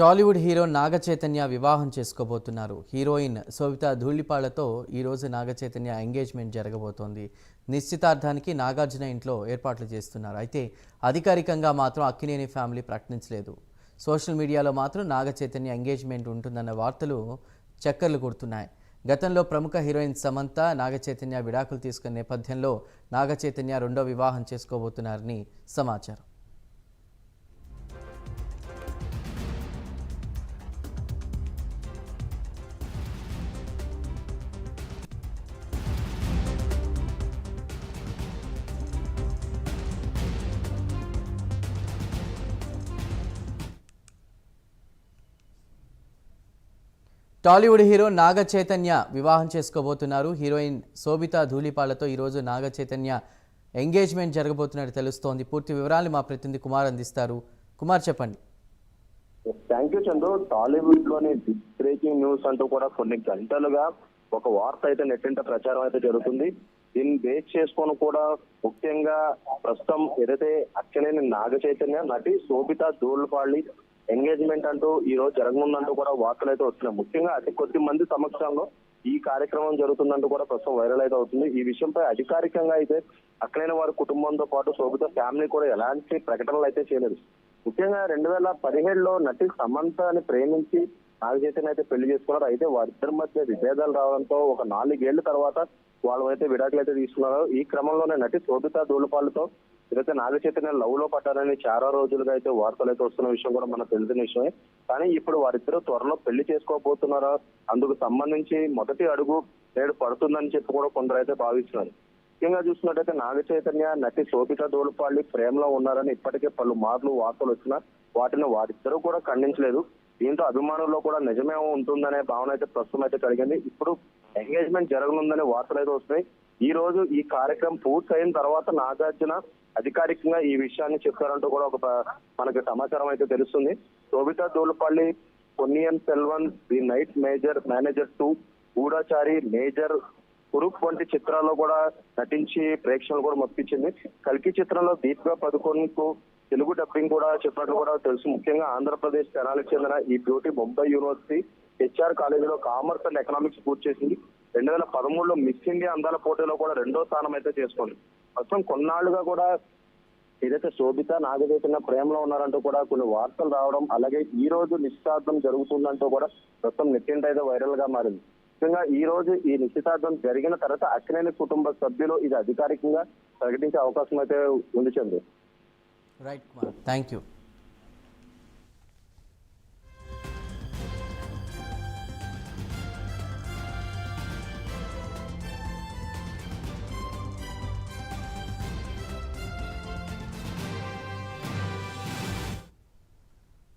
Tollywood hero Naga Chaitanya వివాహం చేసుకోబోతున్నారు. Heroine Sobhita ధూళిపాళ్లతో ఈరోజు Naga Chaitanya engagement జరగబోతోంది. నిశ్చితార్థానికి నాగార్జున ఇంట్లో ఏర్పాట్లు చేస్తున్నారు. అయితే అధికారికంగా మాత్రం అక్కినేని ఫ్యామిలీ ప్రకటించలేదు. సోషల్ మీడియాలో మాత్రం నాగ చైతన్య ఎంగేజ్మెంట్ ఉంటుందన్న వార్తలు చక్కర్లు కొడుతున్నాయి. గతంలో ప్రముఖ హీరోయిన్ సమంత నాగ చైతన్య విడాకులు తీసుకున్న నేపథ్యంలో నాగ చైతన్య రెండో వివాహం చేసుకోబోతున్నారని సమాచారం. టాలీవుడ్ హీరో నాగ చైతన్య వివాహం చేసుకోబోతున్నారు. హీరోయిన్ శోభితా ధూళిపాళ్లతో ఈరోజు నాగ చైతన్య ఎంగేజ్మెంట్ జరగబోతున్నట్టు తెలుస్తోంది. పూర్తి వివరాలు మా ప్రతినిధి కుమార్ అందిస్తారు. కుమార్, చెప్పండి. Thank you Chandru. టాలీవుడ్ లోని బ్రేకింగ్ న్యూస్ అంటూ కూడా కొన్ని గంటలుగా ఒక వార్త అయితే నెట్టింట ప్రచారం అయితే జరుగుతుంది. దీన్ని బేస్ చేసుకొని కూడా ముఖ్యంగా ప్రస్తుతం ఏదైతే అక్కినేని నాగ చైతన్య నటి శోభితా ధూళిపాళ్లి ఎంగేజ్మెంట్ అంటూ ఈ రోజు జరగనుందంటూ కూడా వార్తలు అయితే వస్తున్నాయి. ముఖ్యంగా అతి కొద్ది మంది సమక్షంలో ఈ కార్యక్రమం జరుగుతుందంటూ కూడా ప్రస్తుతం వైరల్ అయితే అవుతుంది. ఈ విషయంపై అధికారికంగా అయితే అక్కినేని వారి కుటుంబంతో పాటు శోభిత ఫ్యామిలీ కూడా ఎలాంటి ప్రకటనలు అయితే చేయలేదు. ముఖ్యంగా 2017లో నటి సమంతని ప్రేమించి నాగ చైతన్య అయితే పెళ్లి చేసుకున్నారు. అయితే వారిద్దరి మధ్య విభేదాలు రావడంతో ఒక 4 ఏళ్ల తర్వాత వాళ్ళు అయితే విడాకులు అయితే తీసుకున్నారు. ఈ క్రమంలోనే నటి శోభితా ధూళిపాళ్లతో ఏదైతే నాగ చైతన్య లవ్ లో పడ్డారని చాలా రోజులుగా అయితే వార్తలు అయితే వస్తున్న విషయం కూడా మనకు తెలిసిన విషయమే. కానీ ఇప్పుడు వారిద్దరూ త్వరలో పెళ్లి చేసుకోబోతున్నారా, అందుకు సంబంధించి మొదటి అడుగు నేడు పడుతుందని చెప్పి కూడా కొందరు అయితే భావిస్తున్నారు. ముఖ్యంగా చూసినట్టయితే నాగ చైతన్య నటి శోభితా ధూళిపాళ్లి ప్రేమలో ఉన్నారని ఇప్పటికే పలు మార్లు వార్తలు వచ్చినా వాటిని వారిద్దరూ కూడా ఖండించలేదు. దీంతో అభిమానుల్లో కూడా నిజమే ఉంటుందనే భావన అయితే ప్రస్తుతం అయితే కలిగింది. ఇప్పుడు ఎంగేజ్మెంట్ జరగనుందనే వార్తలు అయితే వస్తున్నాయి. ఈ రోజు ఈ కార్యక్రమం పూర్తయిన తర్వాత నాగార్జున అధికారికంగా ఈ విషయాన్ని చెప్పారంటూ కూడా ఒక మనకి సమాచారం అయితే తెలుస్తుంది. Sobhita Dhulipala, Ponniyin Selvan, the Night Manager 2, Goodachari, major, Kurup వంటి చిత్రాల్లో కూడా నటించి ప్రేక్షకులు కూడా మొప్పించింది. కల్కి చిత్రంలో దీపికా పదుకొన్కు తెలుగు డబ్బింగ్ కూడా చెప్పినట్లు కూడా తెలుసు. ముఖ్యంగా ఆంధ్రప్రదేశ్ తెనాలికి చెందిన ఈ బ్యూటీ ముంబై యూనివర్సిటీ HR కాలేజీలో కామర్స్ అండ్ ఎకనామిక్స్ పూర్తి చేసింది. 2013లో మిస్ ఇండియా అందాల పోటీలో కూడా 2వ స్థానం అయితే చేసుకోండి. ప్రస్తుతం కొన్నాళ్లుగా కూడా ఏదైతే శోభిత నాగ చైతన్య ప్రేమలో ఉన్నారంటూ కూడా కొన్ని వార్తలు రావడం, అలాగే ఈ రోజు నిశ్చితార్థం జరుగుతుందంటూ కూడా ప్రస్తుతం నెట్టింట అయితే వైరల్ గా మారింది. ముఖ్యంగా ఈ రోజు ఈ నిశ్చితార్థం జరిగిన తర్వాత అక్కినేని కుటుంబ సభ్యులు ఇది అధికారికంగా ప్రకటించే అవకాశం అయితే ఉంది Chandru. Right Kumar, thank you.